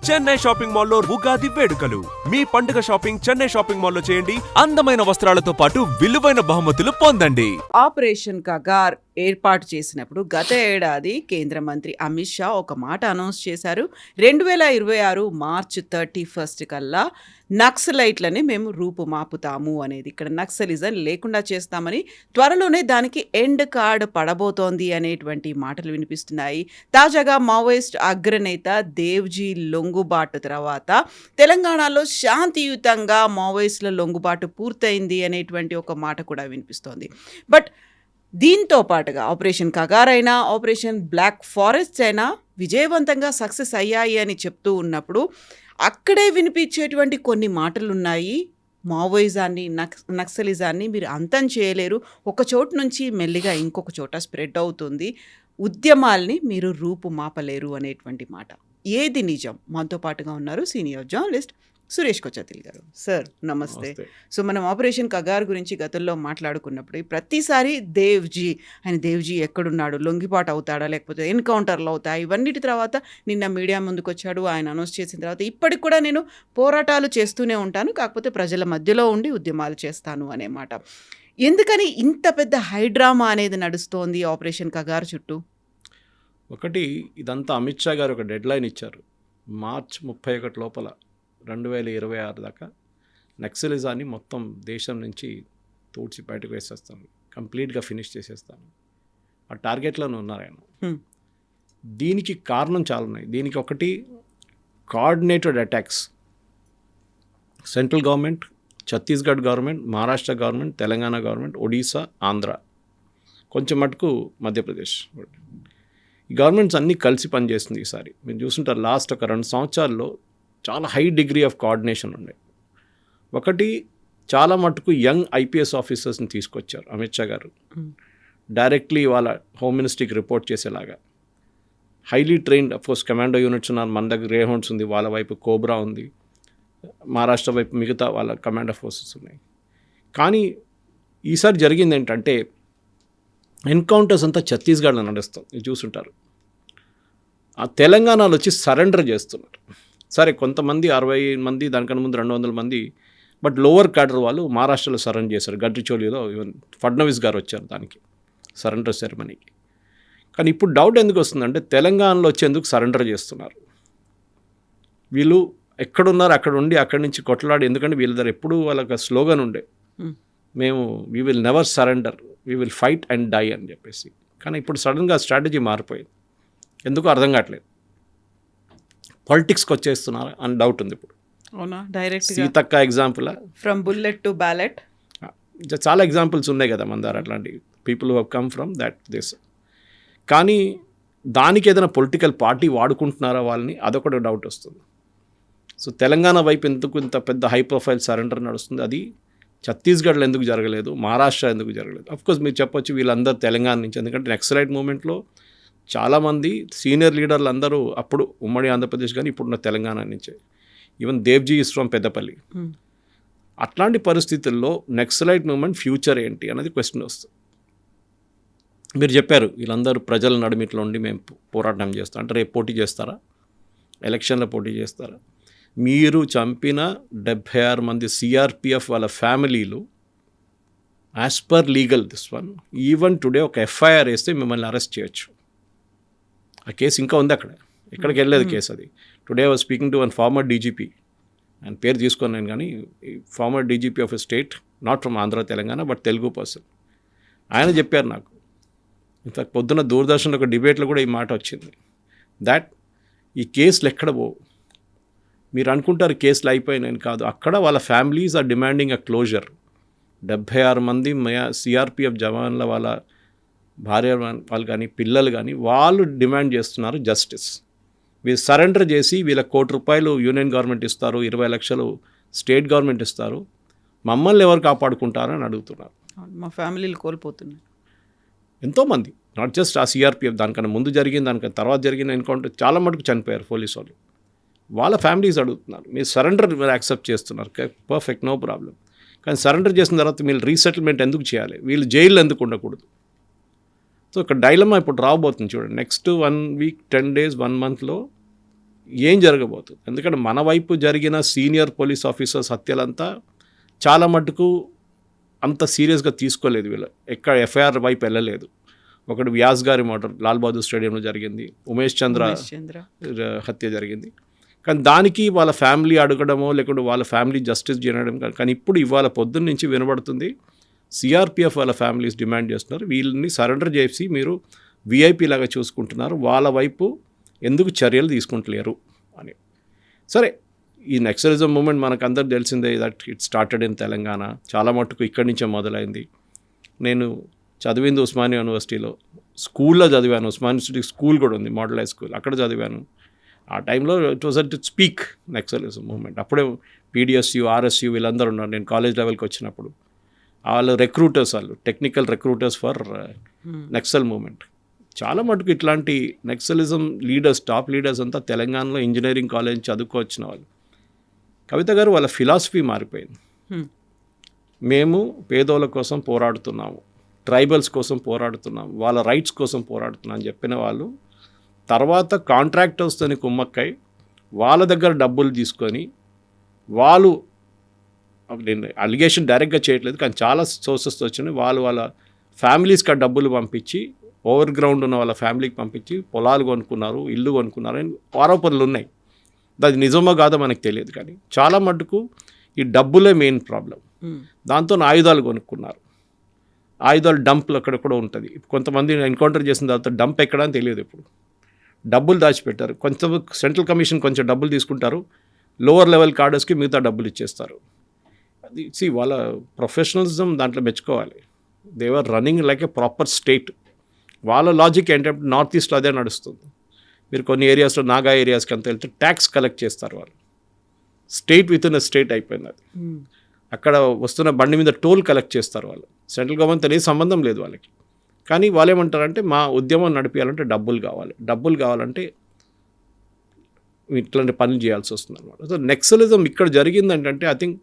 Chennai shopping మాల్లో ఉగాది వేడుకలు. మీ పండుగ షాపింగ్ చెన్నై షాపింగ్ మాల్లో చేయండి. అందమైన వస్త్రాలతో పాటు విలువైన బహుమతులు పొందండి. ఆపరేషన్ కగార్ ఏర్పాటు చేసినప్పుడు గత ఏడాది కేంద్ర మంత్రి అమిత్ షా ఒక మాట అనౌన్స్ చేశారు. 2026 మార్చ్ 31 కల్లా నక్సలైట్లని మేము రూపుమాపుతాము అనేది. ఇక్కడ నక్సలిజం లేకుండా చేస్తామని, త్వరలోనే దానికి ఎండ్ కార్డ్ పడబోతోంది అనేటువంటి మాటలు వినిపిస్తున్నాయి. తాజాగా మావోయిస్ట్ అగ్రనేత దేవ్జీ లొంగుబాటు తర్వాత తెలంగాణలో శాంతియుతంగా మావోయిస్టుల లొంగుబాటు పూర్తయింది అనేటువంటి ఒక మాట కూడా వినిపిస్తోంది. బట్ దీంతో పాటుగా ఆపరేషన్ కగార్ అయినా, ఆపరేషన్ బ్లాక్ ఫారెస్ట్ అయినా విజయవంతంగా సక్సెస్ అయ్యాయి అని చెప్తూ ఉన్నప్పుడు అక్కడే వినిపించేటువంటి కొన్ని మాటలు ఉన్నాయి. మావోయిజాన్ని, నక్సలిజాన్ని మీరు అంతం చేయలేరు, ఒక చోటు నుంచి మెల్లిగా ఇంకొక చోట స్ప్రెడ్ అవుతుంది, ఉద్యమాల్ని మీరు రూపుమాపలేరు అనేటువంటి మాట. ఏది నిజం? మనతో పాటుగా ఉన్నారు సీనియర్ జర్నలిస్ట్ సురేష్ కొచ్చతిల్ గారు. సార్ నమస్తే. సో మనం ఆపరేషన్ కగార్ గురించి గతంలో మాట్లాడుకున్నప్పుడు ప్రతిసారి దేవ్జీ ఎక్కడున్నాడు, లొంగిపాటు అవుతాడా లేకపోతే ఎన్కౌంటర్లు అవుతాయి, ఇవన్నిటి తర్వాత నిన్న మీడియా ముందుకు వచ్చాడు. ఆయన అనౌన్స్ చేసిన తర్వాత ఇప్పటికి కూడా నేను పోరాటాలు చేస్తూనే ఉంటాను, కాకపోతే ప్రజల మధ్యలో ఉండి ఉద్యమాలు చేస్తాను అనే మాట. ఎందుకని ఇంత పెద్ద హైడ్రామా అనేది నడుస్తోంది ఆపరేషన్ కగార్ చుట్టూ? ఒకటి, ఇదంతా అమిత్ షా గారు ఒక డెడ్ లైన్ ఇచ్చారు. మార్చ్ 31 లోపల 2026 దాకా నక్సలిజాన్ని మొత్తం దేశం నుంచి తోడ్చి బయటకు వేసేస్తాను, కంప్లీట్గా ఫినిష్ చేసేస్తాను. ఆ టార్గెట్లోనే ఉన్నారు ఆయన. దీనికి కారణం చాలా ఉన్నాయి. దీనికి ఒకటి, coordinated attacks. Central government, Chhattisgarh government, Maharashtra government, Telangana government, Odisha, Andhra, కొంచెం మటుకు మధ్యప్రదేశ్. ఈ గవర్నమెంట్స్ అన్నీ కలిసి పనిచేస్తుంది. ఈసారి మీరు చూస్తుంటారు, లాస్ట్ ఒక 2 సంవత్సరాల్లో చాలా హై డిగ్రీ ఆఫ్ కోఆర్డినేషన్ ఉండే. ఒకటి, చాలా మటుకు యంగ్ ఐపీఎస్ ఆఫీసర్స్ని తీసుకొచ్చారు అమిత్ షా గారు, డైరెక్ట్లీ వాళ్ళ హోమ్ మినిస్ట్రీకి రిపోర్ట్ చేసేలాగా. Highly trained, of course commando units ఉన్నారు, మన దగ్గర గ్రేహౌండ్స్ ఉంది, వాళ్ళ వైపు కోబ్రా ఉంది, మహారాష్ట్ర వైపు మిగతా వాళ్ళ కమాండో ఫోర్సెస్ ఉన్నాయి. కానీ ఈసారి జరిగింది ఏంటంటే, ఎన్కౌంటర్స్ అంతా ఛత్తీస్గఢ్లో నడుస్తుంది. మీరు చూసుంటారు. ఆ తెలంగాణలో వచ్చి సరెండర్ చేస్తున్నారు. సరే, కొంతమంది 60 మంది, దానికన్నా ముందు 200 మంది, బట్ లోవర్ క్యాడర్ వాళ్ళు మహారాష్ట్రలో సరెండర్ చేశారు. గడ్రిచోలిలో ఈవెన్ ఫడ్నవీస్ గారు వచ్చారు దానికి, సరెండర్ సెరమనీకి. కానీ ఇప్పుడు డౌట్ ఎందుకు వస్తుందంటే, తెలంగాణలో వచ్చేందుకు సరెండర్ చేస్తున్నారు వీళ్ళు. ఎక్కడున్నారు అక్కడ ఉండి అక్కడి నుంచి కొట్లాడి, ఎందుకంటే వీళ్ళ దగ్గర ఎప్పుడు వాళ్ళకి స్లోగన్ ఉండే, మేము we will never surrender, we will fight and die అని చెప్పేసి. కానీ ఇప్పుడు సడన్గా స్ట్రాటజీ మారిపోయింది, ఎందుకు అర్థం కావట్లేదు. పాలిటిక్స్కి వచ్చేస్తున్నారు అని డౌట్ ఉంది ఇప్పుడు. అవునా? Direct Seethakka example, from bullet to ballot, చాలా ఎగ్జాంపుల్స్ ఉన్నాయి కదా మన దగ్గర, అట్లాంటి people who have come from that this. కానీ దానికి ఏదైనా పొలిటికల్ పార్టీ వాడుకుంటున్నారా వాళ్ళని, అదొకటి డౌట్ వస్తుంది. సో తెలంగాణ వైపు ఎందుకు ఇంత పెద్ద హై ప్రొఫైల్ సరెండర్ నడుస్తుంది? అది ఛత్తీస్గఢ్లో ఎందుకు జరగలేదు, మహారాష్ట్ర ఎందుకు జరగలేదు? అఫ్కోర్స్ మీరు చెప్పొచ్చు వీళ్ళందరూ తెలంగాణ నుంచి, ఎందుకంటే నక్సలైట్ మూమెంట్లో చాలామంది సీనియర్ లీడర్లు అందరూ అప్పుడు ఉమ్మడి ఆంధ్రప్రదేశ్ కానీ ఇప్పుడున్న తెలంగాణ నుంచే. Even Devji is from Peddapalli. అట్లాంటి పరిస్థితుల్లో నక్సలైట్ మూమెంట్ ఫ్యూచర్ ఏంటి అనేది క్వశ్చన్ వస్తుంది. మీరు చెప్పారు వీళ్ళందరూ ప్రజల నడుమిట్లో ఉండి మేము పోరాటం చేస్తాం అంటే, రేపు పోటీ చేస్తారా? ఎలక్షన్లో పోటీ చేస్తారా? మీరు చంపిన 76 మంది సిఆర్పిఎఫ్ వాళ్ళ ఫ్యామిలీలు, as per legal this one, even today ఒక ఎఫ్ఐఆర్ వేస్తే మిమ్మల్ని అరెస్ట్ చేయొచ్చు. ఆ కేసు ఇంకా ఉంది అక్కడ, ఎక్కడికి వెళ్ళలేదు కేసు అది. Today I was speaking to one farmer DGP, ఆయన పేరు తీసుకొని నేను, కానీ farmer DGP of a state, not from Andhra Telangana but Telugu person. ఆయన చెప్పారు నాకు, ఇన్ఫాక్ట్ పొద్దున్న దూరదర్శన్లో ఒక డిబేట్లో కూడా ఈ మాట వచ్చింది, దాట్ ఈ కేసులు ఎక్కడ పోవు. మీరు అనుకుంటారు కేసులు అయిపోయినాయని, కాదు, అక్కడ వాళ్ళ families are demanding a closure. 76 మంది సిఆర్పిఎఫ్ జవాన్ల వాళ్ళ భార్య వాళ్ళు కానీ పిల్లలు కానీ వాళ్ళు డిమాండ్ చేస్తున్నారు జస్టిస్. వీళ్ళు సరెండర్ చేసి వీళ్ళకి ₹1 కోటి యూనియన్ గవర్నమెంట్ ఇస్తారు, 20 లక్షలు స్టేట్ గవర్నమెంట్ ఇస్తారు, మమ్మల్ని ఎవరు కాపాడుకుంటారని అడుగుతున్నారు. మా ఫ్యామిలీలు కోల్పోతున్నాయి ఎంతోమంది, నాట్ జస్ట్ ఆ సిఆర్పిఎఫ్, దానికన్నా ముందు జరిగింది, దానికన్నా తర్వాత జరిగిన ఎన్కౌంటర్ చాలా మటుకు చనిపోయారు పోలీసు వాళ్ళు. వాళ్ళ ఫ్యామిలీస్ అడుగుతున్నారు, మీరు సరెండర్ మీరు యాక్సెప్ట్ చేస్తున్నారు, పర్ఫెక్ట్, నో ప్రాబ్లం. కానీ సరెండర్ చేసిన తర్వాత వీళ్ళు రీసెటిల్మెంట్ ఎందుకు చేయాలి, వీళ్ళు జైల్లో ఎందుకు ఉండకూడదు? సో ఇక్కడ డైలమా ఇప్పుడు రాబోతుంది చూడండి. నెక్స్ట్ 1 వీక్ 10 డేస్ 1 మంత్లో ఏం జరగబోతుంది. ఎందుకంటే మన వైపు జరిగిన సీనియర్ పోలీస్ ఆఫీసర్స్ హత్యలంతా చాలా మటుకు అంత సీరియస్గా తీసుకోలేదు వీళ్ళు, ఎక్కడ ఎఫ్ఐఆర్ వైపు వెళ్ళలేదు. ఒకటి వ్యాస్ గారి మర్డర్ లాల్ బహదూర్ స్టేడియంలో జరిగింది, ఉమేష్ చంద్ర హత్య జరిగింది. కానీ దానికి వాళ్ళ ఫ్యామిలీ అడగడమో లేకుంటే వాళ్ళ ఫ్యామిలీ జస్టిస్ చేయడం కానీ ఇప్పుడు ఇవాళ పొద్దున్న నుంచి వినబడుతుంది సిఆర్పిఎఫ్ వాళ్ళ ఫ్యామిలీస్ డిమాండ్ చేస్తున్నారు, వీళ్ళని సరెండర్ చేసి మీరు విఐపి లాగా చూసుకుంటున్నారు, వాళ్ళ వైపు ఎందుకు చర్యలు తీసుకుంటలేరు అని. సరే, ఈ నక్సలిజం మూమెంట్ మనకు అందరూ తెలిసిందే, that it started in Telangana. చాలా మట్టుకు ఇక్కడి నుంచే మొదలైంది. నేను చదివింది ఉస్మానియా యూనివర్సిటీలో, స్కూల్లో చదివాను. ఉస్మానియా యూనివర్సిటీ స్కూల్ కూడా ఉంది, మోడల్ హై స్కూల్, అక్కడ చదివాను. ఆ టైంలో it was at peak naxalism movement. అప్పుడే పీడిఎస్యు, ఆర్ఎస్యు వీళ్ళందరూ ఉన్నారు నేను కాలేజ్ లెవెల్కి వచ్చినప్పుడు. వాళ్ళు రిక్రూటర్స్, వాళ్ళు technical recruiters for naxal movement. చాలా మటుకు ఇట్లాంటి నక్సలిజం లీడర్స్, టాప్ లీడర్స్ అంతా తెలంగాణలో ఇంజనీరింగ్ కాలేజ్ చదువుకోవచ్చిన వాళ్ళు. కవిత గారు వాళ్ళ ఫిలాసఫీ మారిపోయింది. మేము పేదోళ్ళ కోసం పోరాడుతున్నాము, ట్రైబల్స్ కోసం పోరాడుతున్నాము, వాళ్ళ రైట్స్ కోసం పోరాడుతున్నాం అని చెప్పిన వాళ్ళు తర్వాత కాంట్రాక్టర్స్తోని కుమ్మక్కై వాళ్ళ దగ్గర డబ్బులు తీసుకొని వాళ్ళు, నేను అలిగేషన్ డైరెక్ట్గా చేయట్లేదు కానీ చాలా సోర్సెస్తో వచ్చినాయి, వాళ్ళ ఫ్యామిలీస్కి ఆ డబ్బులు పంపించి ఓవర్ గ్రౌండ్ ఉన్న వాళ్ళ ఫ్యామిలీకి పంపించి పొలాలు కొనుక్కున్నారు, ఇల్లు కొనుక్కున్నారు అని ఆరోపణలు ఉన్నాయి. అది నిజమో కాదో మనకు తెలియదు కానీ చాలా మటుకు ఈ డబ్బులే మెయిన్ ప్రాబ్లం. దాంతో ఆయుధాలు కొనుక్కున్నారు, ఆయుధాలు డంప్లు అక్కడెక్కడ ఉంటుంది. కొంతమంది ఎన్కౌంటర్ చేసిన తర్వాత డంప్ ఎక్కడ అని తెలియదు. ఇప్పుడు డబ్బులు దాచిపెట్టారు. కొంచెం సెంట్రల్ కమిషన్ కొంచెం డబ్బులు తీసుకుంటారు, లోవర్ లెవెల్ కార్డర్స్కి మిగతా డబ్బులు ఇచ్చేస్తారు. అది వాళ్ళ ప్రొఫెషనలిజం దాంట్లో మెచ్చుకోవాలి. They are running like a proper state. వాళ్ళ లాజిక్ ఏంటంటే నార్త్ ఈస్ట్లో అదే నడుస్తుంది. మీరు కొన్ని ఏరియాస్లో నాగా ఏరియాస్కి అంత వెళ్తే ట్యాక్స్ కలెక్ట్ చేస్తారు వాళ్ళు. స్టేట్ విత్ ఇన్ స్టేట్ అయిపోయింది అది. అక్కడ వస్తున్న బండి మీద టోల్ కలెక్ట్ చేస్తారు వాళ్ళు. సెంట్రల్ గవర్నమెంట్ అనేది సంబంధం లేదు వాళ్ళకి. కానీ వాళ్ళు ఏమంటారంటే మా ఉద్యమం నడిపించాలంటే డబ్బులు కావాలి, డబ్బులు కావాలంటే ఇట్లాంటి పనులు చేయాల్సి వస్తుంది అనమాట. సో నక్సలిజం ఇక్కడ జరిగింది ఏంటంటే ఐ థింక్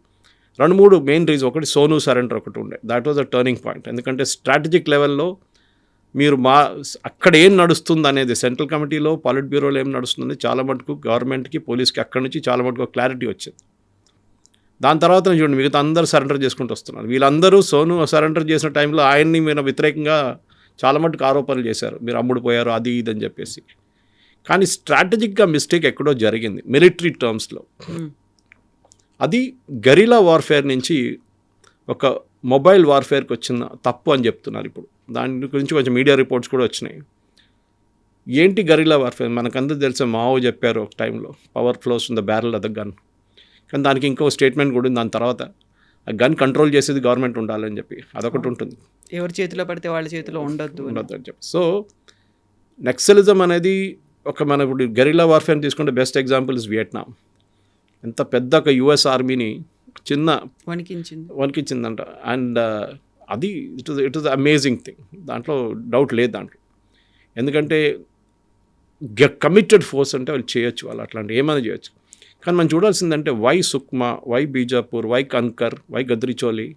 2-3 మెయిన్ రీజన్. ఒకటి సోను సరెండర్ ఒకటి ఉండే, that was a turning point. ఎందుకంటే స్ట్రాటజిక్ లెవెల్లో మీరు అక్కడ ఏం నడుస్తుంది అనేది, సెంట్రల్ కమిటీలో పాలిట్ బ్యూరోలో ఏం నడుస్తుంది చాలా మటుకు గవర్నమెంట్కి, పోలీస్కి అక్కడి నుంచి చాలా మటుకు క్లారిటీ వచ్చింది. దాని తర్వాత చూడండి మిగతా అందరూ సరెండర్ చేసుకుంటూ వస్తున్నారు. వీళ్ళందరూ సోను సరెండర్ చేసిన టైంలో ఆయన్ని మీరు వ్యతిరేకంగా చాలా మటుకు ఆరోపణలు చేశారు, మీరు అమ్ముడు పోయారు అది ఇది అని చెప్పేసి. కానీ స్ట్రాటజిక్గా మిస్టేక్ ఎక్కడో జరిగింది మిలిటరీ టర్మ్స్లో. అది గెరిలా వార్ఫేర్ నుంచి ఒక మొబైల్ వార్ఫేర్కి వచ్చిన తప్పు అని చెప్తున్నారు ఇప్పుడు. దాని గురించి కొంచెం మీడియా రిపోర్ట్స్ కూడా వచ్చినాయి. ఏంటి గెరిలా వార్ఫేర్? మనకందరూ తెలిసే మావో చెప్పారు ఒక టైంలో, power flows in the barrel of the gun. కానీ దానికి ఇంకో స్టేట్మెంట్ కూడా ఉంది దాని తర్వాత, ఆ గన్ కంట్రోల్ చేసేది గవర్నమెంట్ ఉండాలని చెప్పి అదొకటి ఉంటుంది. ఎవరి చేతిలో పడితే వాళ్ళ చేతిలో ఉండొద్దు అని చెప్పి. సో నక్సలిజం అనేది ఒక మన ఇప్పుడు గెరిలా వార్ఫేర్ తీసుకుంటే బెస్ట్ ఎగ్జాంపుల్ ఇస్ వియట్నాం. ఎంత పెద్ద ఒక యుఎస్ ఆర్మీని చిన్న వణికించిందంట. అండ్ అది ఇట్ వాజ్ అమేజింగ్ థింగ్, దాంట్లో డౌట్ లేదు దాంట్లో. ఎందుకంటే కమిటెడ్ ఫోర్స్ అంటే వాళ్ళు చేయొచ్చు, వాళ్ళు అట్లాంటి ఏమైనా చేయొచ్చు. కానీ మనం చూడాల్సిందంటే why Sukma, why Bijapur, why Kanker, why Gadchiroli,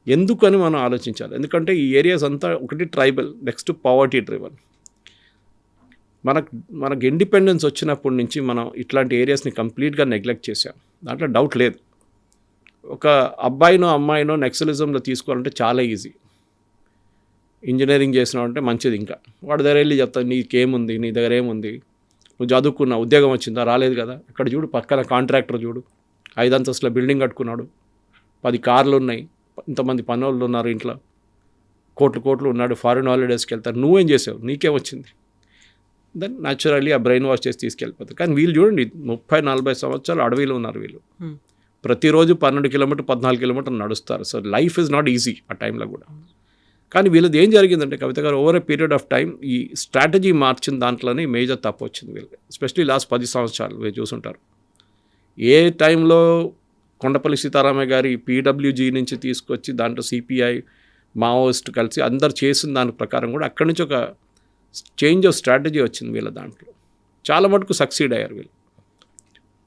ఎందుకని మనం ఆలోచించాలి. ఎందుకంటే ఈ ఏరియాస్ అంతా ఒకటి ట్రైబల్, నెక్స్ట్ పవర్టీ డ్రివన్. మనకు ఇండిపెండెన్స్ వచ్చినప్పటి నుంచి మనం ఇట్లాంటి ఏరియాస్ని కంప్లీట్గా నెగ్లెక్ట్ చేసాం, దాంట్లో డౌట్ లేదు. ఒక అబ్బాయినో అమ్మాయినో నక్సలిజంలో తీసుకోవాలంటే చాలా ఈజీ. ఇంజనీరింగ్ చేసినావు అంటే మంచిది, ఇంకా వాడి దగ్గర వెళ్ళి చెప్తాను నీకేముంది, నీ దగ్గర ఏముంది, నువ్వు చదువుకున్నా, ఉద్యోగం వచ్చిందా, రాలేదు కదా. అక్కడ చూడు పక్కన కాంట్రాక్టర్ చూడు 5 అంతస్తుల బిల్డింగ్ కట్టుకున్నాడు, 10 కార్లు ఉన్నాయి, ఇంతమంది పనులు ఉన్నారు ఇంట్లో, కోట్లు ఉన్నాడు, ఫారిన్ హాలిడేస్కి వెళ్తారు. నువ్వేం చేసావు, నీకేం వచ్చింది? దెన్ న్యాచురల్లీ ఆ బ్రెయిన్ వాష్ చేసి తీసుకెళ్ళిపోతారు. కానీ వీళ్ళు చూడండి 30-40 సంవత్సరాలు అడవిలో ఉన్నారు వీళ్ళు. ప్రతిరోజు 12 కిలోమీటర్ 14 కిలోమీటర్లు నడుస్తారు. So life is not easy ఆ టైంలో కూడా. కానీ వీళ్ళది ఏం జరిగిందంటే కవిత గారు over a period of time ఈ స్ట్రాటజీ మార్చిన దాంట్లోనే మేజర్ తప్పు వచ్చింది వీళ్ళకి. ఎస్పెషలీ లాస్ట్ 10 సంవత్సరాలు మీరు చూసుంటారు. ఏ టైంలో కొండపల్లి సీతారామయ్య గారి పీడబ్ల్యూజీ నుంచి తీసుకొచ్చి దాంట్లో సిపిఐ, మావోయిస్ట్ కలిసి అందరు చేసిన దాని ప్రకారం కూడా అక్కడి నుంచి ఒక చేంజ్ ఆఫ్ స్ట్రాటజీ వచ్చింది వీళ్ళ దాంట్లో. చాలా మటుకు సక్సీడ్ అయ్యారు వీళ్ళు.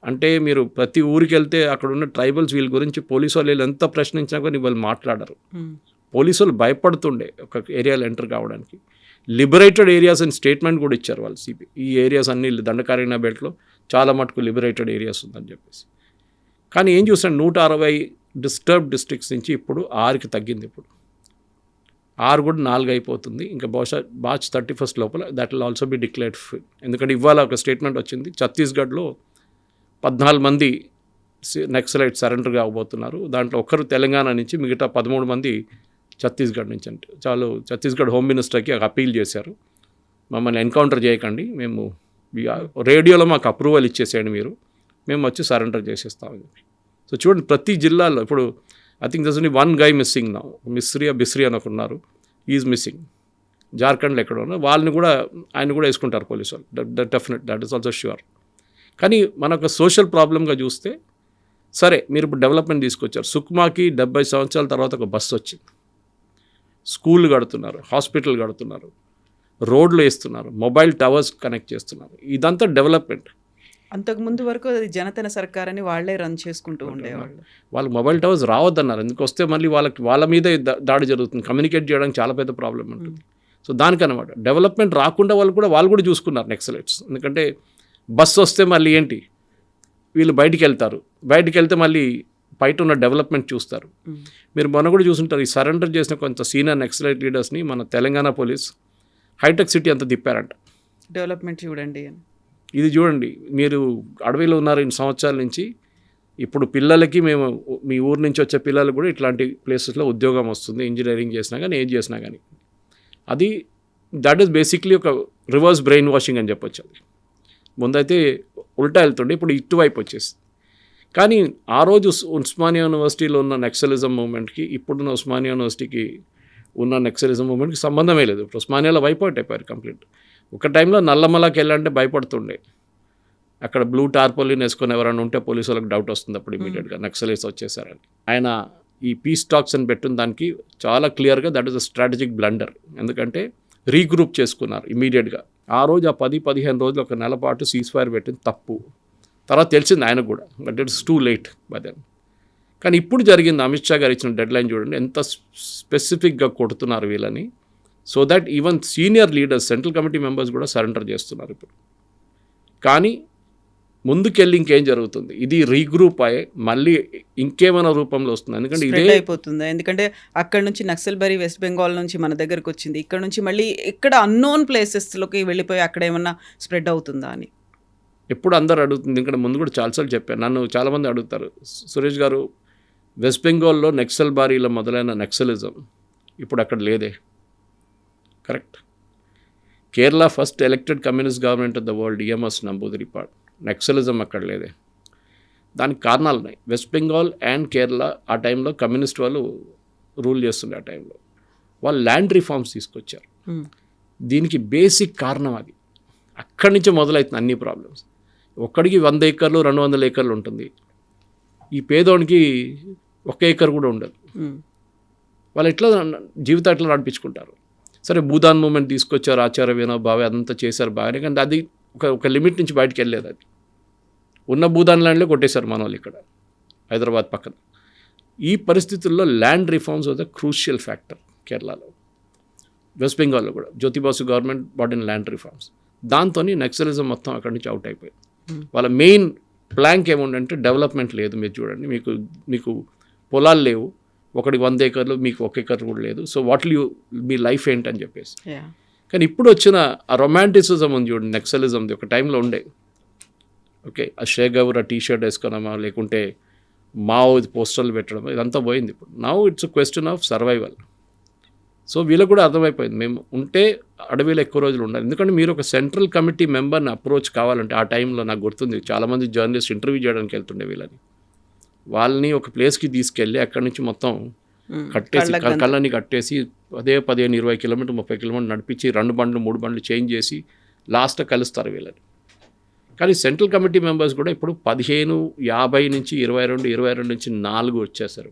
అంటే మీరు ప్రతి ఊరికి వెళ్తే అక్కడ ఉన్న ట్రైబల్స్ వీళ్ళ గురించి పోలీసు వాళ్ళు ఎంత ప్రశ్నించినా కానీ వాళ్ళు మాట్లాడరు. పోలీసు వాళ్ళు భయపడుతుండే ఒక ఏరియాలో ఎంటర్ కావడానికి. లిబరేటెడ్ ఏరియాస్ అని స్టేట్మెంట్ కూడా ఇచ్చారు వాళ్ళు సిపి. ఈ ఏరియాస్ అన్ని దండకారణ్య బెల్ట్లో చాలా మటుకు లిబరేటెడ్ ఏరియాస్ ఉందని చెప్పేసి. కానీ ఏం చూసాను, 160 డిస్టర్బ్ డిస్ట్రిక్ట్స్ నుంచి ఇప్పుడు 6కి తగ్గింది. ఇప్పుడు 6 కూడా 4 అయిపోతుంది. ఇంకా బహుశా మార్చ్ 31 లోపల that will also be declared free. ఎందుకంటే ఇవాళ ఒక స్టేట్మెంట్ వచ్చింది, ఛత్తీస్గఢ్లో 14 మంది నక్సలైట్ సరెండర్ కాబోతున్నారు. దాంట్లో ఒకరు తెలంగాణ నుంచి, మిగతా 13 మంది ఛత్తీస్గఢ్ నుంచి. అంటే చాలు ఛత్తీస్గఢ్ హోమ్ మినిస్టర్కి అపీల్ చేశారు, మమ్మల్ని ఎన్కౌంటర్ చేయకండి, మేము రేడియోలో మాకు అప్రూవల్ ఇచ్చేసేయండి మీరు, మేము వచ్చి సరెండర్ చేసేస్తామని చెప్పి. సో చూడండి, ప్రతి జిల్లాలో ఇప్పుడు I think thus only 1 guy missing now, బిస్రీ అని ఉన్నారు, ఈజ్ మిస్సింగ్. జార్ఖండ్లో ఎక్కడ ఉన్నారు, వాళ్ళని కూడా ఆయన కూడా వేసుకుంటారు పోలీసు వాళ్ళు, definite, that is also sure. కానీ మనకు సోషల్ ప్రాబ్లంగా చూస్తే, సరే మీరు ఇప్పుడు డెవలప్మెంట్ తీసుకొచ్చారు, సుక్మాకి 70 సంవత్సరాల తర్వాత ఒక బస్సు వచ్చింది, స్కూల్ కడుతున్నారు, హాస్పిటల్ కడుతున్నారు, రోడ్లు వేస్తున్నారు, మొబైల్ టవర్స్ కనెక్ట్ చేస్తున్నారు, ఇదంతా డెవలప్మెంట్. అంతకుముందు వరకు అది జనతన సర్కార్ అని వాళ్ళే రన్ చేసుకుంటూ ఉండేవాళ్ళు. వాళ్ళు మొబైల్ టవర్స్ రావద్దన్నారు, ఎందుకు వస్తే మళ్ళీ వాళ్ళ మీదే దాడి జరుగుతుంది, కమ్యూనికేట్ చేయడానికి చాలా పెద్ద ప్రాబ్లం ఉంటుంది. సో దానికనమాట డెవలప్మెంట్ రాకుండా వాళ్ళు కూడా చూసుకున్నారు నక్సలైట్స్. ఎందుకంటే బస్సు వస్తే మళ్ళీ ఏంటి, వీళ్ళు బయటికి వెళ్తే మళ్ళీ బయట ఉన్న డెవలప్మెంట్ చూస్తారు. మీరు మొన్న కూడా చూసుంటారు, ఈ సరెండర్ చేసిన కొంత సీనియర్ నక్సలైట్ లీడర్స్ని మన తెలంగాణ పోలీస్ హైటెక్ సిటీ అంతా తిప్పారంట. డెవలప్మెంట్ చూడండి, ఇది చూడండి, మీరు అడవిలో ఉన్నారు ఇన్ని సంవత్సరాల నుంచి, ఇప్పుడు పిల్లలకి మేము మీ ఊరు నుంచి వచ్చే పిల్లలు కూడా ఇట్లాంటి ప్లేసెస్లో ఉద్యోగం వస్తుంది, ఇంజనీరింగ్ చేసినా కానీ ఏం చేసినా కానీ. అది దట్ ఈస్ బేసిక్లీ ఒక రివర్స్ బ్రెయిన్ వాషింగ్ అని చెప్పొచ్చు. అది ముందైతే ఉల్టా వెళ్తుండే, ఇప్పుడు ఇటువైపు వచ్చేసి. కానీ ఆ రోజు ఉస్మానియా యూనివర్సిటీలో ఉన్న నక్సలిజం మూమెంట్కి ఇప్పుడున్న ఉస్మానియా యూనివర్సిటీకి ఉన్న నక్సలిజం మూమెంట్కి సంబంధమే లేదు. ఇప్పుడు ఉస్మానియాలో వైపౌట్ అయిపోయారు కంప్లీట్. ఒక టైంలో నల్లమలకి వెళ్ళాలంటే భయపడుతుండే, అక్కడ బ్లూ టార్పోలిన్ వేసుకొని ఎవరైనా ఉంటే పోలీసు వాళ్ళకి డౌట్ వస్తుంది అప్పుడు ఇమీడియట్గా నక్సలైట్స్ వచ్చేసారని. ఆయన ఈ పీస్ టాక్స్ అని పెట్టిన దానికి చాలా క్లియర్గా that is a strategic blunder. ఎందుకంటే రీగ్రూప్ చేసుకున్నారు ఇమీడియట్గా. ఆ రోజు ఆ 10-15 రోజులు ఒక నెల పాటు సీజ్ ఫైర్ పెట్టింది తప్పు. తర్వాత తెలిసింది ఆయన కూడా, but it's too late by then. కానీ ఇప్పుడు జరిగింది, అమిత్ షా గారు ఇచ్చిన డెడ్లైన్ చూడండి, ఎంత స్పెసిఫిక్గా కొడుతున్నారు వీళ్ళని. So that even senior leaders, central committee members కూడా సరెండర్ చేస్తున్నారు ఇప్పుడు. కానీ ముందుకెళ్ళి ఇంకేం జరుగుతుంది, ఇది రీగ్రూప్ అయ్యి మళ్ళీ ఇంకేమైనా రూపంలో వస్తుంది. ఎందుకంటే ఇదే అయిపోతుంది. ఎందుకంటే అక్కడ నుంచి నక్సల్బరీ వెస్ట్ బెంగాల్ నుంచి మన దగ్గరకు వచ్చింది, ఇక్కడ నుంచి మళ్ళీ ఇక్కడ అన్నోన్ ప్లేసెస్లోకి వెళ్ళిపోయి అక్కడ ఏమన్నా స్ప్రెడ్ అవుతుందా అని ఎప్పుడు అందరు అడుగుతుంది. ఇక్కడ ముందు కూడా చాలాసార్లు చెప్పాను, నన్ను చాలామంది అడుగుతారు, సురేష్ గారు వెస్ట్ బెంగాల్లో నక్సల్ బారీలో మొదలైన నక్సలిజం ఇప్పుడు అక్కడ లేదే. Correct. Kerala first elected communist government of the world, EMS Namboodiripad, naxalism అక్కడ లేదే. దానికి కారణాలు ఉన్నాయి. వెస్ట్ బెంగాల్ అండ్ కేరళ ఆ టైంలో కమ్యూనిస్ట్ వాళ్ళు రూల్ చేస్తుండే. ఆ టైంలో వాళ్ళు ల్యాండ్ రిఫార్మ్స్ తీసుకొచ్చారు. దీనికి బేసిక్ కారణం అది. అక్కడి నుంచే మొదలవుతుంది అన్ని ప్రాబ్లమ్స్. ఒక్కడికి 100 ఎకర్లు 200 ఎకర్లు ఉంటుంది, ఈ పేదోనికి 1 ఎకర్ కూడా ఉండదు. వాళ్ళు ఎట్లా జీవితం ఎట్లా నడిపించుకుంటారు. సరే భూదాన్ మూమెంట్ తీసుకొచ్చారు, ఆచార్య వినోబావే అదంతా చేశారు బాగానే, కానీ అది ఒక లిమిట్ నుంచి బయటకు వెళ్ళలేదు. అది ఉన్న భూదాన్ ల్యాండ్లో కొట్టేశారు మన వాళ్ళు ఇక్కడ హైదరాబాద్ పక్కన. ఈ పరిస్థితుల్లో land reforms was the crucial factor కేరళలో, వెస్ట్ బెంగాల్లో కూడా. Jyoti Basu government bought in land reforms. దాంతో నక్సలిజం మొత్తం అక్కడి నుంచి అవుట్ అయిపోయింది. వాళ్ళ మెయిన్ ప్లాంక్ ఏముండంటే డెవలప్మెంట్ లేదు. మీరు చూడండి, మీకు పొలాలు లేవు, ఒకడికి 100 ఎకర్లు, మీకు 1 ఎకర్ కూడా లేదు. So what you me life ఏంటని చెప్పేసి. కానీ ఇప్పుడు వచ్చిన ఆ రొమాంటిసిజం ఉంది చూడండి, నక్సలిజంది ఒక టైంలో ఉండే. ఓకే, ఆ షేగవర్ ఆ టీషర్ట్ వేసుకోవడమా, లేకుంటే మావో పోస్టర్లు పెట్టడం, ఇదంతా పోయింది ఇప్పుడు. Now it's a question of survival. So వీళ్ళకు కూడా అర్థమైపోయింది, మేము ఉంటే అడవిలో ఎక్కువ రోజులు ఉండాలి. ఎందుకంటే మీరు ఒక సెంట్రల్ కమిటీ మెంబర్ని అప్రోచ్ కావాలంటే, ఆ టైంలో నాకు గుర్తుంది చాలామంది జర్నలిస్ట్ ఇంటర్వ్యూ చేయడానికి వెళ్తుండే వీళ్ళని. వాళ్ళని ఒక ప్లేస్కి తీసుకెళ్ళి అక్కడి నుంచి మొత్తం కట్టేసి కళ్ళని కట్టేసి అదే 15-20 కిలోమీటర్ 30 కిలోమీటర్ నడిపించి 2 బండ్లు 3 బండ్లు చేంజ్ చేసి లాస్ట్లో కలుస్తారు వీళ్ళని. కానీ సెంట్రల్ కమిటీ మెంబర్స్ కూడా ఇప్పుడు 15, 50 నుంచి 22 నుంచి 4 వచ్చేస్తారు.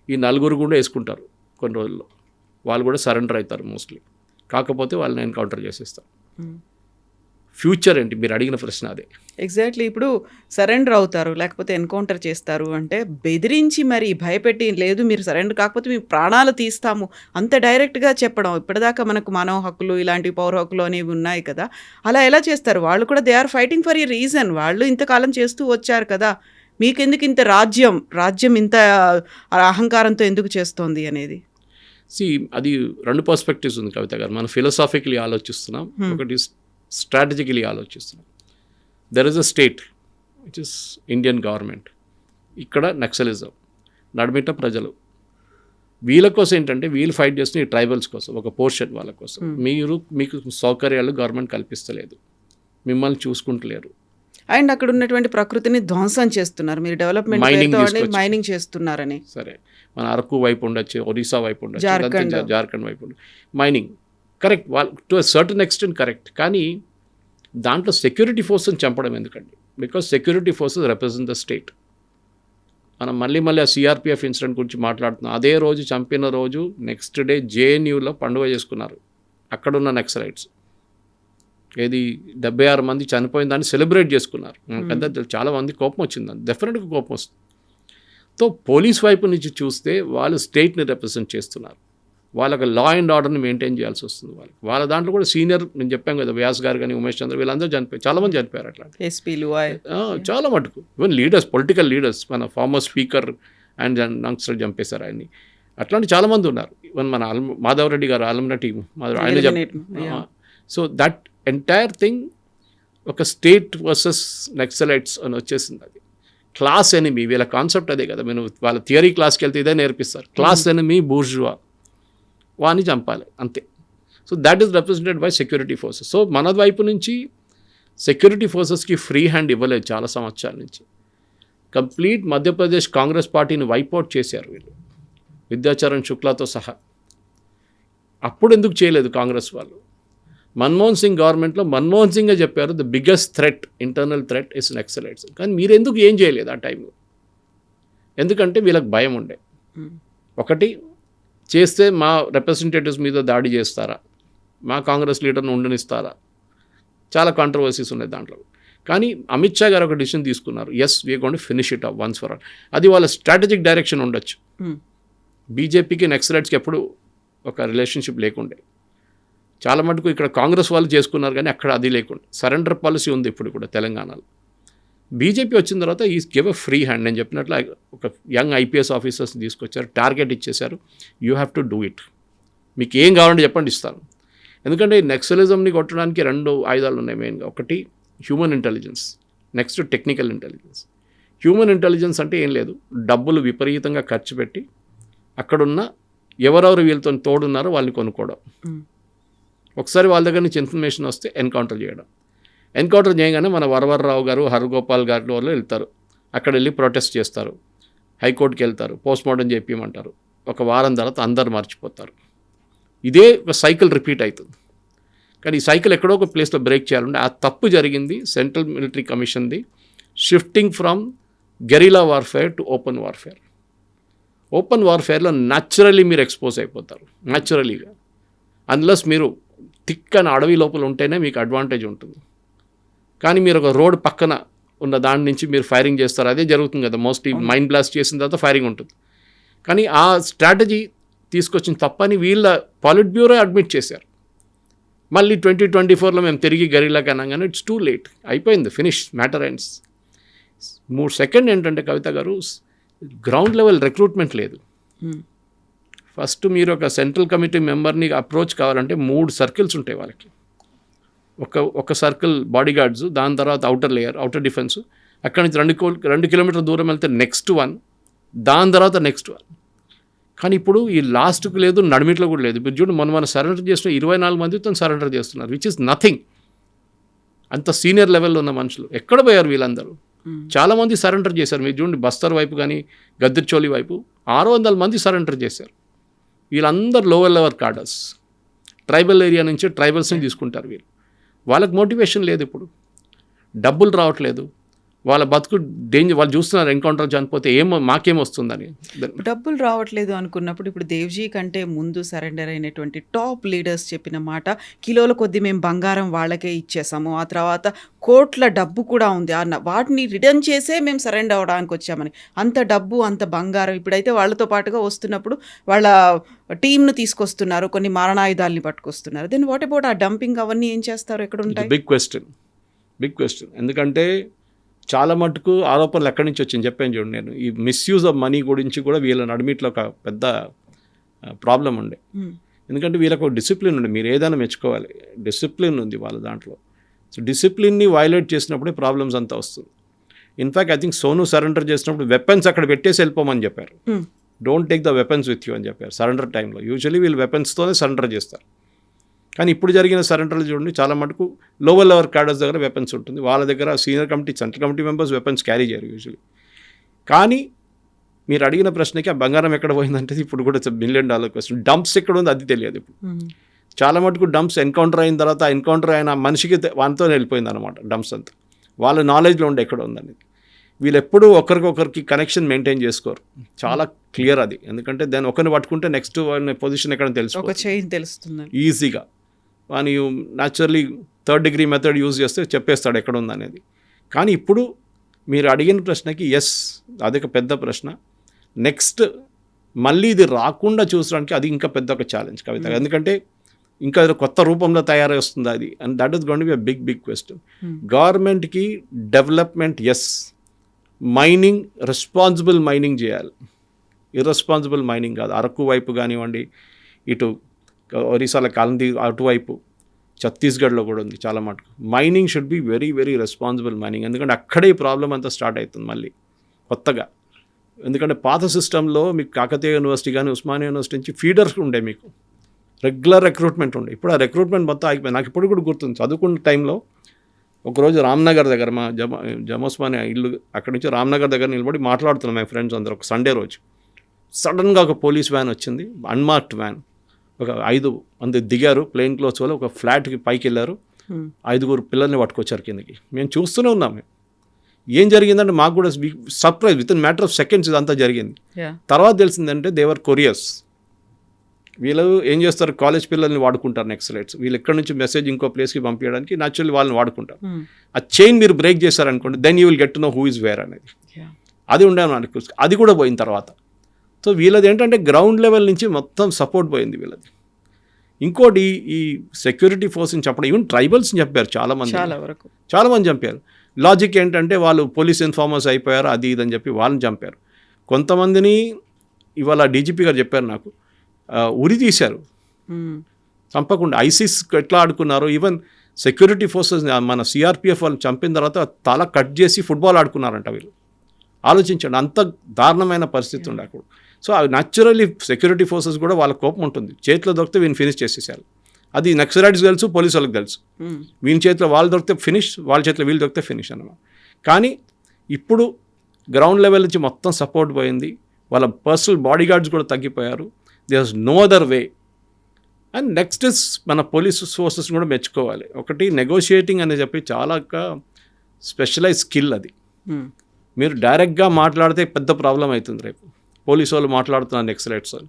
ఈ 4 కూడా వేసుకుంటారు కొన్ని రోజుల్లో. వాళ్ళు కూడా సరెండర్ అవుతారు మోస్ట్లీ. కాకపోతే వాళ్ళని ఎన్కౌంటర్ చేసేస్తారు. ఫ్యూచర్ ఏంటి? మీరు అడిగిన ప్రశ్న అదే. ఎగ్జాక్ట్లీ. ఇప్పుడు సరెండర్ అవుతారు, లేకపోతే ఎన్కౌంటర్ చేస్తారు అంటే బెదిరించి మరి భయపెట్టి, లేదు మీరు సరెండర్ కాకపోతే మీ ప్రాణాలు తీస్తాము అంత డైరెక్ట్గా చెప్పడం. ఇప్పటిదాకా మనకు మానవ హక్కులు, ఇలాంటి పౌర హక్కులు అనేవి ఉన్నాయి కదా, అలా ఎలా చేస్తారు? వాళ్ళు కూడా they are fighting for a reason. వాళ్ళు ఇంతకాలం చేస్తూ వచ్చారు కదా, మీకెందుకు ఇంత రాజ్యం ఇంత అహంకారంతో ఎందుకు చేస్తోంది అనేది? అది 2 పర్స్పెక్టివ్స్ ఉంది కవిత గారు. మనం ఫిలాసాఫికలీ ఆలోచిస్తున్నాం, ఒకటి స్ట్రాటజికలీ ఆలోచిస్తున్నాం. There is a state which is Indian government, ఇక్కడ నక్సలిజం, నడిమిట ప్రజలు. వీళ్ళ కోసం ఏంటంటే వీళ్ళు ఫైట్ చేస్తున్న ఈ ట్రైబల్స్ కోసం, ఒక పోర్షన్ వాళ్ళ కోసం. మీకు సౌకర్యాలు గవర్నమెంట్ కల్పిస్తలేదు, మిమ్మల్ని చూసుకుంటలేరు. అండ్ అక్కడ ఉన్నటువంటి ప్రకృతిని ధ్వంసం చేస్తున్నారు. మీరు డెవలప్మెంట్ మైనింగ్ చేస్తున్నారని. సరే, మన అరకు వైపు ఉండొచ్చు, ఒరిస్సా వైపు ఉండొచ్చు, జార్ఖండ్ వైపు ఉండొచ్చు, మైనింగ్ కరెక్ట్, వాళ్ళు to a certain extent correct. కానీ దాంట్లో సెక్యూరిటీ ఫోర్స్ని చంపడం ఎందుకండి? Because security forces represent the state. మనం మళ్ళీ ఆ సిఆర్పిఎఫ్ ఇన్సిడెంట్ గురించి మాట్లాడుతున్నాం. అదే రోజు చంపిన రోజు నెక్స్ట్ డే జేఎన్యూలో పండుగ చేసుకున్నారు అక్కడున్న నక్సలైట్స్. ఏది 76 మంది చనిపోయిన దాన్ని సెలబ్రేట్ చేసుకున్నారు. పెద్ద చాలా మంది కోపం వచ్చిందని, డెఫినెట్గా కోపం వస్తుంది. సో పోలీస్ వైపు నుంచి చూస్తే వాళ్ళు స్టేట్ని రిప్రజెంట్ చేస్తున్నారు, వాళ్ళకి లా అండ్ ఆర్డర్ని మెయింటైన్ చేయాల్సి వస్తుంది. వాళ్ళ దాంట్లో కూడా సీనియర్, నేను చెప్పాను కదా, వ్యాస్ గారు కానీ ఉమేష్ చంద్ర, వీళ్ళందరూ చనిపోయారు, చాలామంది చనిపోయారు. అట్లా ఎస్పీలు చాలా మటుకు, ఈవెన్ లీడర్స్, పొలిటికల్ లీడర్స్, మన ఫార్మర్ స్పీకర్ అండ్ యంగ్స్టర్ చంపేశారు ఆయన్ని. అట్లాంటి చాలామంది ఉన్నారు. ఈవెన్ మన మాధవరెడ్డి గారు ఆలమ్న టీము, ఆయన. సో దట్ ఎంటైర్ థింగ్ ఒక స్టేట్ వర్సెస్ నక్సలైట్స్ అని వచ్చేసింది. అది క్లాస్ ఎనిమీ, వీళ్ళ కాన్సెప్ట్ అదే కదా. నేను వాళ్ళ థియరీ క్లాస్కి వెళ్తే ఇదే నేర్పిస్తారు. క్లాస్ ఎనిమీ బూర్జువా, వాని చంపాలి అంతే. So that is represented by security forces. So మన వైపు నుంచి సెక్యూరిటీ ఫోర్సెస్కి ఫ్రీ హ్యాండ్ ఇవ్వలేదు చాలా సంవత్సరాల నుంచి. కంప్లీట్ మధ్యప్రదేశ్ కాంగ్రెస్ పార్టీని వైపౌట్ చేశారు వీళ్ళు, విద్యాచరణ్ శుక్లాతో సహా. అప్పుడు ఎందుకు చేయలేదు కాంగ్రెస్ వాళ్ళు? మన్మోహన్ సింగ్ గవర్నమెంట్లో మన్మోహన్ సింగే చెప్పారు the biggest threat, internal threat is Naxalites. కానీ మీరు ఎందుకు ఏం చేయలేదు ఆ టైంలో? ఎందుకంటే వీళ్ళకి భయం ఉండే. ఒకటి, చేస్తే మా రిప్రజెంటేటివ్స్ మీద దాడి చేస్తారా, మా కాంగ్రెస్ లీడర్ని ఉండనిస్తారా, చాలా కాంట్రవర్సీస్ ఉన్నాయి దాంట్లో. కానీ అమిత్ షా గారు ఒక డిసిషన్ తీసుకున్నారు, yes we're going to finish it off once for all. అది వాళ్ళ స్ట్రాటజిక్ డైరెక్షన్ ఉండొచ్చు. బీజేపీకి నక్సలైట్స్కి ఎప్పుడు ఒక రిలేషన్షిప్ లేకుండే. చాలా మటుకు ఇక్కడ కాంగ్రెస్ వాళ్ళు చేసుకున్నారు, కానీ అక్కడ అది లేకుండా సరెండర్ పాలసీ ఉంది ఇప్పుడు కూడా తెలంగాణలో. బీజేపీ వచ్చిన తర్వాత ఈ గివ్ ఎ ఫ్రీ హ్యాండ్. నేను చెప్పినట్లు ఒక యంగ్ ఐపీఎస్ ఆఫీసర్స్ తీసుకొచ్చారు, టార్గెట్ ఇచ్చేశారు, you have to do it, మీకు ఏం కావాలంటే చెప్పండి ఇస్తాను. ఎందుకంటే నక్సలిజంని కొట్టడానికి 2 ఆయుధాలు ఉన్నాయి మెయిన్గా. ఒకటి human intelligence, next technical intelligence. Human intelligence అంటే ఏం లేదు, డబ్బులు విపరీతంగా ఖర్చు పెట్టి అక్కడున్న ఎవరెవరు వీళ్ళతో తోడున్నారో వాళ్ళని కొనుక్కోవడం. ఒకసారి వాళ్ళ దగ్గర నుంచి ఇన్ఫర్మేషన్ వస్తే ఎన్కౌంటర్ చేయడం. ఎన్కౌంటర్ చేయగానే మన వరవరరావు గారు, హరగోపాల్ గారి వాళ్ళు వెళ్తారు, అక్కడ వెళ్ళి ప్రొటెస్ట్ చేస్తారు, హైకోర్టుకి వెళ్తారు, పోస్ట్మార్టం చేయించమంటారు. ఒక వారం తర్వాత అందరు మర్చిపోతారు. ఇదే ఒక సైకిల్ రిపీట్ అవుతుంది. కానీ ఈ సైకిల్ ఎక్కడో ఒక ప్లేస్లో బ్రేక్ చేయాలంటే ఆ తప్పు జరిగింది సెంట్రల్ మిలిటరీ కమిషన్ది, shifting from guerrilla warfare to open warfare. Open వార్ఫేర్లో న్యాచురల్లీ మీరు ఎక్స్పోజ్ అయిపోతారు, న్యాచురలీగా. అన్లెస్ మీరు థిక్ అని అడవి లోపల ఉంటేనే మీకు అడ్వాంటేజ్ ఉంటుంది. కానీ మీరు ఒక రోడ్ పక్కన ఉన్న దాని నుంచి మీరు ఫైరింగ్ చేస్తారు, అదే జరుగుతుంది కదా మోస్ట్లీ. మైండ్ బ్లాస్ట్ చేసిన తర్వాత ఫైరింగ్ ఉంటుంది. కానీ ఆ స్ట్రాటజీ తీసుకొచ్చిన తప్పని వీళ్ళ పాలిట్ బ్యూరో అడ్మిట్ చేశారు. మళ్ళీ 2024లో మేము తిరిగి గరిలాకి అనగానే ఇట్స్ టూ లేట్, అయిపోయింది, ఫినిష్, మ్యాటర్ ఎండ్స్. సెకండ్ ఏంటంటే కవిత గారు, గ్రౌండ్ లెవెల్ రిక్రూట్మెంట్ లేదు. ఫస్ట్ మీరు ఒక సెంట్రల్ కమిటీ మెంబర్ని అప్రోచ్ కావాలంటే 3 సర్కిల్స్ ఉంటాయి వాళ్ళకి. ఒక సర్కిల్ బాడీ గార్డ్స్, దాని తర్వాత అవుటర్ లేయర్, అవుటర్ డిఫెన్స్, అక్కడి నుంచి 2 కిలోమీటర్ల దూరం వెళ్తే నెక్స్ట్ 1, దాని తర్వాత నెక్స్ట్ 1. కానీ ఇప్పుడు ఈ లాస్ట్కి లేదు, నడిమిట్లో కూడా లేదు. ఇప్పుడు చూడు, మనం సరెండర్ చేసిన 24 మందితో సరెండర్ చేస్తున్నారు, విచ్ ఇస్ నథింగ్. అంత సీనియర్ లెవెల్లో ఉన్న మనుషులు ఎక్కడ పోయారు వీళ్ళందరూ? చాలామంది సరెండర్ చేశారు. మీరు చూడండి, బస్తర్ వైపు కానీ గద్దిర్చోలి వైపు 600 మంది సరెండర్ చేశారు. వీళ్ళందరూ లోవర్ లెవెల్ కార్డర్స్, ట్రైబల్ ఏరియా నుంచి ట్రైబల్స్ని తీసుకుంటారు వీళ్ళు. వాళ్ళకి మోటివేషన్ లేదు, ఇప్పుడు డబ్బులు రావట్లేదు, వాళ్ళ బతుకు డేంజర్, వాళ్ళు చూస్తున్నారు ఎన్కౌంటర్ చనిపోతే మాకేమొస్తుందని. డబ్బులు రావట్లేదు అనుకున్నప్పుడు ఇప్పుడు దేవ్జీ కంటే ముందు సరెండర్ అయినటువంటి టాప్ లీడర్స్ చెప్పిన మాట, కిలోల కొద్దీ మేము బంగారం వాళ్ళకే ఇచ్చేసాము, ఆ తర్వాత కోట్ల డబ్బు కూడా ఉంది, వాటిని రిటర్న్ చేసే మేము సరెండర్ అవడానికి వచ్చామని. అంత డబ్బు అంత బంగారం ఇప్పుడైతే వాళ్ళతో పాటుగా వస్తున్నప్పుడు వాళ్ళ టీంను తీసుకొస్తున్నారు, కొన్ని మారణాయుధాలని పట్టుకొస్తున్నారు. దెన్ వాట్ అబౌట్ ఆ డంపింగ్ అవన్నీ ఏం చేస్తారు, ఎక్కడ ఉంటాయి? Big question. ఎందుకంటే చాలా మటుకు ఆరోపణలు ఎక్కడి నుంచి వచ్చింది చెప్పాను చూడండి. నేను ఈ మిస్యూజ్ ఆఫ్ మనీ గురించి కూడా వీళ్ళ నడిమిట్లో ఒక పెద్ద ప్రాబ్లం ఉండే. ఎందుకంటే వీళ్ళకు ఒక డిసిప్లిన్ ఉంది, మీరు ఏదైనా మెచ్చుకోవాలి, డిసిప్లిన్ ఉంది వాళ్ళ దాంట్లో. సో డిసిప్లిన్ని వైలేట్ చేసినప్పుడే ప్రాబ్లమ్స్ అంతా వస్తుంది. In fact I think Sonu surrender చేసినప్పుడు వెపన్స్ అక్కడ పెట్టేసి వెళ్ళిపోమని చెప్పారు. Don't take the weapons with you అని చెప్పారు సరెండర్ టైంలో. యూజువల్లీ వీళ్ళు వెపన్స్తోనే సరెండర్ చేస్తారు. కానీ ఇప్పుడు జరిగిన సరెండర్లు చూడండి, చాలా మటుకు లోవర్ లెవెల్ క్యాడర్స్ దగ్గర వెపన్స్ ఉంటుంది, వాళ్ళ దగ్గర senior committee, central committee members weapons carry చేయరు యూజువల్లీ. కానీ మీరు అడిగిన ప్రశ్నకి ఆ బంగారం ఎక్కడ పోయిందంటే ఇప్పుడు కూడా $1 బిలియన్ క్వశ్చన్. డంప్స్ ఎక్కడ ఉంది అది తెలియదు ఇప్పుడు. చాలా మటుకు డంప్స్ ఎన్కౌంటర్ అయిన తర్వాత ఎన్కౌంటర్ అయిన మనిషికి వానితో వెళ్ళిపోయింది అనమాట డంప్స్ అంతా. వాళ్ళ నాలెడ్జ్లో ఉండే ఎక్కడ ఉందని. వీళ్ళు ఎప్పుడూ ఒకరికొకరికి కనెక్షన్ మెయింటైన్ చేసుకోరు, చాలా క్లియర్ అది. ఎందుకంటే దాన్ని ఒకరిని పట్టుకుంటే నెక్స్ట్ పొజిషన్ ఎక్కడ తెలుస్తుంది ఈజీగా. వాని naturally third degree method use చేస్తే చెప్పేస్తాడు ఎక్కడ ఉందనేది. కానీ ఇప్పుడు మీరు అడిగిన ప్రశ్నకి ఎస్, అదొక పెద్ద ప్రశ్న. నెక్స్ట్ మళ్ళీ ఇది రాకుండా చూసడానికి అది ఇంకా పెద్ద ఒక ఛాలెంజ్ కవిత. ఎందుకంటే ఇంకా కొత్త రూపంలో తయారై వస్తుంది అది. And that is going to be a big question. గవర్నమెంట్కి development yes, mining responsible mining చేయాలి, ఇర్రెస్పాన్సిబుల్ మైనింగ్ కాదు. అరకు వైపు కానివ్వండి, ఇటు ఒరిస్సాల కాలంది అటువైపు, ఛత్తీస్గఢ్లో కూడా ఉంది చాలా మటుకు. Mining should be very responsible mining. ఎందుకంటే అక్కడే ఈ ప్రాబ్లం అంతా స్టార్ట్ అవుతుంది మళ్ళీ కొత్తగా. ఎందుకంటే పాత సిస్టంలో మీకు కాకతీయ యూనివర్సిటీ కానీ ఉస్మానియా యూనివర్సిటీ నుంచి ఫీడర్స్ ఉండే, మీకు రెగ్యులర్ రిక్రూట్మెంట్ ఉండే. ఇప్పుడు ఆ రిక్రూట్మెంట్ మొత్తం ఆగిపోయింది. నాకు ఇప్పుడు కూడా గుర్తుంది, చదువుకున్న టైంలో ఒకరోజు రామ్నగర్ దగ్గర మా జమోస్మానియా ఇల్లు, అక్కడి నుంచి రామ్నగర్ దగ్గర నిలబడి మాట్లాడుతున్నాం మా ఫ్రెండ్స్ అందరూ. ఒక సండే రోజు సడన్గా ఒక పోలీస్ వ్యాన్ వచ్చింది, అన్మార్క్డ్ వ్యాన్. ఒక 5 మంది దిగారు ప్లెయిన్ క్లోత్స్ వల్ల, ఒక ఫ్లాట్కి పైకి వెళ్ళారు, 5 పిల్లల్ని పట్టుకొచ్చారు కిందకి. మేము చూస్తూనే ఉన్నాం. ఏం జరిగిందంటే మాకు కూడా surprise, with in matter of seconds ఇదంతా జరిగింది. తర్వాత తెలిసిందంటే దేవర్ కొరియర్స్. వీళ్ళు ఏం చేస్తారు, కాలేజ్ పిల్లల్ని వాడుకుంటారు నక్సలైట్స్. వీళ్ళు ఎక్కడి నుంచి మెసేజ్ ఇంకో ప్లేస్కి పంపించడానికి న్యాచురల్లీ వాళ్ళని వాడుకుంటారు. ఆ చైన్ మీరు బ్రేక్ చేశారనుకోండి, then you will get to know who is where అనేది. అది ఉండే, అది కూడా పోయిన తర్వాత. సో వీళ్ళది ఏంటంటే గ్రౌండ్ లెవెల్ నుంచి మొత్తం సపోర్ట్ పోయింది వీళ్ళది. ఇంకోటి ఈ సెక్యూరిటీ ఫోర్స్ని చెప్పడం, ఈవెన్ ట్రైబల్స్ని చెప్పారు చాలామంది చంపారు. లాజిక్ ఏంటంటే వాళ్ళు పోలీస్ ఇన్ఫార్మర్స్ అయిపోయారు, అది ఇదని చెప్పి వాళ్ళని చంపారు. కొంతమందిని ఇవాళ డీజీపీ గారు చెప్పారు నాకు, ఉరి తీశారు చంపకుండా. ఐసిస్ ఎట్లా ఆడుకున్నారు, ఈవెన్ సెక్యూరిటీ ఫోర్సెస్ మన సిఆర్పిఎఫ్ వాళ్ళు చంపిన తర్వాత తల కట్ చేసి ఫుట్బాల్ ఆడుకున్నారంట వీళ్ళు. ఆలోచించండి, అంత దారుణమైన పరిస్థితి ఉండే అక్కడ. సో న్యాచురల్లీ సెక్యూరిటీ ఫోర్సెస్ కూడా వాళ్ళ కోపం ఉంటుంది, చేతిలో దొరికితే వీళ్ళని ఫినిష్ చేసేసారు. అది నక్సలైట్స్ తెలుసు, పోలీసు వాళ్ళకి తెలుసు. వీళ్ళ చేతిలో వాళ్ళు దొరికితే ఫినిష్, వాళ్ళ చేతిలో వీళ్ళు దొరికితే ఫినిష్ అన్నమాట. కానీ ఇప్పుడు గ్రౌండ్ లెవెల్ నుంచి మొత్తం సపోర్ట్ పోయింది, వాళ్ళ పర్సనల్ బాడీ గార్డ్స్ కూడా తగ్గిపోయారు. There is no other way. And next is మన పోలీస్ ఫోర్సెస్ కూడా మెచ్చుకోవాలి. ఒకటి నెగోషియేటింగ్ అని చెప్పి చాలా స్పెషలైజ్ స్కిల్ అది. మీరు డైరెక్ట్గా మాట్లాడితే పెద్ద ప్రాబ్లం అవుతుంది. రేపు పోలీసు వాళ్ళు మాట్లాడుతున్నారు నక్సలైట్స్ వాళ్ళు,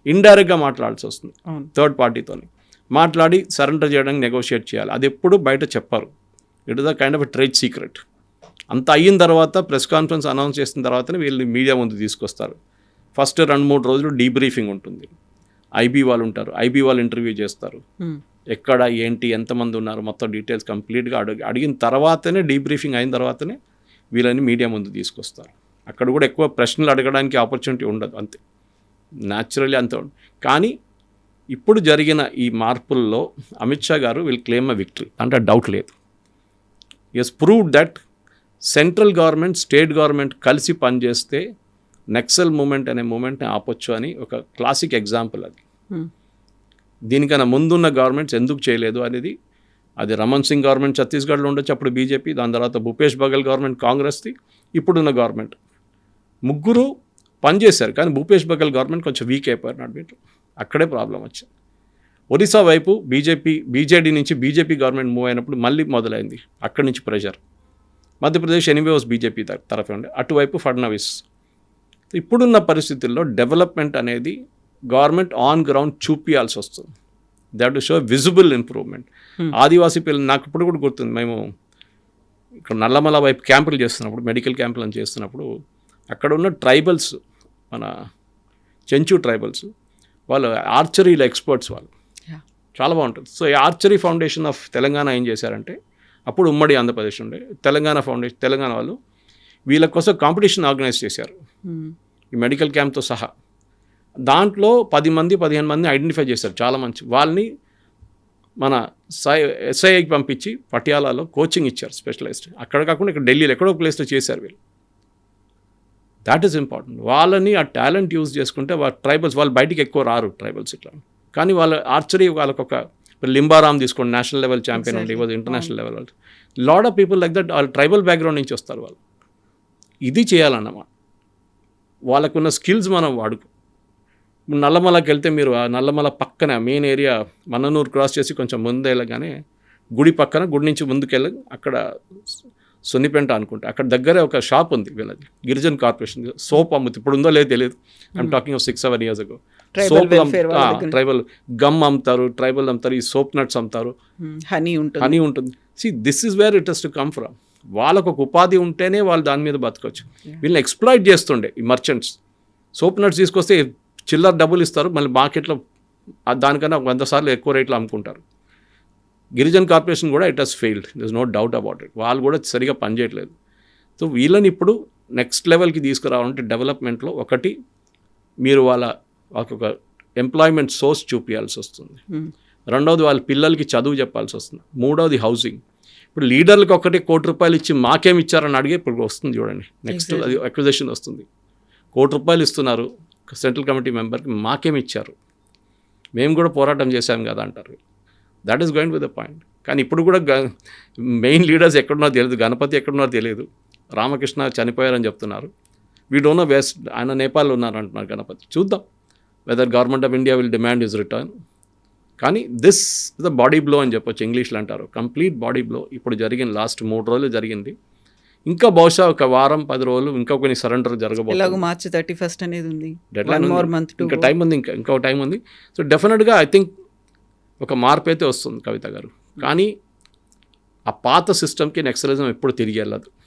ఇండైరెక్ట్గా మాట్లాడాల్సి వస్తుంది థర్డ్ పార్టీతో. మాట్లాడి సరెండర్ చేయడానికి నెగోషియేట్ చేయాలి. అది ఎప్పుడు బయట చెప్పారు. It is the kind of trade secret. అంత అయిన తర్వాత ప్రెస్ కాన్ఫరెన్స్ అనౌన్స్ చేసిన తర్వాతనే వీళ్ళు మీడియా ముందు తీసుకొస్తారు. ఫస్ట్ 2-3 రోజులు డీబ్రీఫింగ్ ఉంటుంది. ఐబీ వాళ్ళు ఉంటారు, ఐబీ వాళ్ళు ఇంటర్వ్యూ చేస్తారు, ఎక్కడ ఏంటి ఎంతమంది ఉన్నారు మొత్తం డీటెయిల్స్ కంప్లీట్గా అడిగిన తర్వాతనే, డీబ్రీఫింగ్ అయిన తర్వాతనే వీళ్ళని మీడియా ముందు తీసుకొస్తారు. అక్కడ కూడా ఎక్కువ ప్రశ్నలు అడగడానికి ఆపర్చునిటీ ఉండదు, అంతే న్యాచురల్లీ అంతే. కానీ ఇప్పుడు జరిగిన ఈ మార్పుల్లో అమిత్ షా గారు విల్ క్లెయిమ్ అ విక్టరీ, అంటే డౌట్ లేదు. Has proved that central government, state government కలిసి పనిచేస్తే నక్సల్ మూమెంట్ అనే మూమెంట్ని ఆపొచ్చు అని ఒక క్లాసిక్ ఎగ్జాంపుల్ అది. దీనికన్నా ముందున్న గవర్నమెంట్స్ ఎందుకు చేయలేదు అనేది, అది రమణ్ సింగ్ గవర్నమెంట్ ఛత్తీస్గఢ్లో ఉండొచ్చు, అప్పుడు బీజేపీ, దాని తర్వాత భూపేష్ బఘెల్ గవర్నమెంట్ కాంగ్రెస్ది, ఇప్పుడున్న గవర్నమెంట్, ముగ్గురు పనిచేశారు. కానీ భూపేష్ బఘెల్ గవర్నమెంట్ కొంచెం వీక్ అయిపోయారు నడిమిట్లో, అక్కడే ప్రాబ్లం వచ్చింది. ఒరిస్సా వైపు బీజేడీ నుంచి బీజేపీ గవర్నమెంట్ మూవ్ అయినప్పుడు మళ్ళీ మొదలైంది అక్కడి నుంచి ప్రెషర్. మధ్యప్రదేశ్ ఎనీవే బీజేపీ తరఫు ఉండే, అటువైపు ఫడ్నవీస్. ఇప్పుడున్న పరిస్థితుల్లో డెవలప్మెంట్ అనేది గవర్నమెంట్ ఆన్ గ్రౌండ్ చూపియాల్సి వస్తుంది. They have to show visible improvement. Adivasi పిల్లలు నాకు ఇప్పుడు కూడా గుర్తుంది, మేము ఇక్కడ నల్లమల వైపు క్యాంపులు చేస్తున్నప్పుడు, మెడికల్ క్యాంపులు అని చేస్తున్నప్పుడు అక్కడ ఉన్న ట్రైబల్స్, మన చెంచు ట్రైబల్స్, వాళ్ళు ఆర్చరీలో ఎక్స్పర్ట్స్, వాళ్ళు చాలా బాగుంటుంది. సో ఈ ఆర్చరీ ఫౌండేషన్ ఆఫ్ తెలంగాణ ఏం చేశారంటే, అప్పుడు ఉమ్మడి ఆంధ్రప్రదేశ్ ఉండే తెలంగాణ ఫౌండేషన్, తెలంగాణ వాళ్ళు వీళ్ళ కోసం కాంపిటీషన్ ఆర్గనైజ్ చేశారు ఈ మెడికల్ క్యాంప్తో సహా. దాంట్లో 10 మంది 15 మందిని ఐడెంటిఫై చేశారు, చాలా మంచి వాళ్ళని మన ఎస్ఐకి పంపించి పటియాలాలో కోచింగ్ ఇచ్చారు, స్పెషలైజ్డ్. అక్కడ కాకుండా ఇక్కడ ఢిల్లీలో ఎక్కడో ప్లేస్లో చేశారు వీళ్ళు. That is important. వాళ్ళని ఆ టాలెంట్ యూజ్ చేసుకుంటే వాళ్ళ ట్రైబల్స్, వాళ్ళు బయటికి ఎక్కువ రారు ట్రైబల్స్ ఇట్లా, కానీ వాళ్ళ ఆర్చరీ వాళ్ళకు ఒక లింబారామ్ తీసుకోండి, నేషనల్ లెవెల్ ఛాంపియన్ ఉండి, ఇవ్వదు international level. Lot of people like that వాళ్ళు ట్రైబల్ బ్యాక్గ్రౌండ్ నుంచి వస్తారు వాళ్ళు. ఇది చేయాలన్నమాట. వాళ్ళకున్న స్కిల్స్ మనం వాడుకో. నల్లమలకి వెళ్తే మీరు ఆ నల్లమల పక్కన మెయిన్ ఏరియా మన్ననూరు క్రాస్ చేసి కొంచెం ముందు వెళ్ళగానే గుడి పక్కన, గుడి నుంచి ముందుకెళ్ళి అక్కడ సొన్నిపెంట అనుకుంటా, అక్కడ దగ్గరే ఒక షాప్ ఉంది వీళ్ళది, గిరిజన్ కార్పొరేషన్ సోప్ అమ్ముతుంది. ఇప్పుడు ఉందో లేదో తెలియదు, I'm talking of 6-7 years ago. Soap, tribal gum అమ్ముతారు, ట్రైబల్ అమ్ముతారు, ఈ సోప్ నట్స్ అమ్ముతారు, హనీ ఉంటుంది. See this is where it has to come from. వాళ్ళకు ఒక ఉపాధి ఉంటేనే వాళ్ళు దాని మీద బతకొచ్చు. వీళ్ళని ఎక్స్ప్లాయిట్ చేస్తుండే ఈ మర్చెంట్స్. సోప్ నట్స్ తీసుకొస్తే చిల్లర డబ్బులు ఇస్తారు, మళ్ళీ మార్కెట్లో దానికన్నా 100 సార్లు ఎక్కువ రేట్లో అమ్ముకుంటారు. గిరిజన్ కార్పొరేషన్ కూడా it has failed, there is no doubt about it. వాళ్ళు కూడా సరిగా పనిచేయట్లేదు. సో వీళ్ళని ఇప్పుడు నెక్స్ట్ లెవెల్కి తీసుకురావాలంటే డెవలప్మెంట్లో ఒకటి మీరు వాళ్ళకొక ఎంప్లాయ్మెంట్ సోర్స్ చూపించాల్సి వస్తుంది. రెండవది వాళ్ళ పిల్లలకి చదువు చెప్పాల్సి వస్తుంది. మూడవది హౌసింగ్. ఇప్పుడు లీడర్లకు ఒకటి ₹1 ఇచ్చి మాకేమి ఇచ్చారని అడిగే ఇప్పుడు వస్తుంది చూడండి, నెక్స్ట్ అది అక్విజిషన్ వస్తుంది. ₹1 ఇస్తున్నారు సెంట్రల్ కమిటీ మెంబర్కి, మాకేమి ఇచ్చారు, మేము కూడా పోరాటం చేశాం కదా అంటారు. That is going with the point. కానీ ఇప్పుడు కూడా మెయిన్ లీడర్స్ ఎక్కడున్నారో తెలియదు, గణపతి ఎక్కడున్నారో తెలియదు, రామకృష్ణ చనిపోయారని చెప్తున్నారు. వీ డోంట్ నో వెస్ట్, ఆయన నేపాల్లో ఉన్నారంటున్నారు గణపతి. చూద్దాం whether government of India will demand his return. కానీ this is the body blow అని చెప్పొచ్చు, ఇంగ్లీష్లో అంటారు, కంప్లీట్ బాడీ బ్లో. ఇప్పుడు జరిగింది, లాస్ట్ 3 రోజులు జరిగింది. ఇంకా బహుశా ఒక వారం 10 రోజులు ఇంకా కొన్ని సరెండర్ జరగబోతుంది. మార్చ్ 31 అనేది ఉంది, డెడ్లైన్ ఇంకా టైం ఉంది, ఇంకా టైం ఉంది. సో డెఫినెట్గా ఐ థింక్ ఒక మార్పు అయితే వస్తుంది కవిత గారు. కానీ ఆ పాత సిస్టమ్కి నక్సలిజం ఎప్పుడు తిరిగి వెళ్ళదు.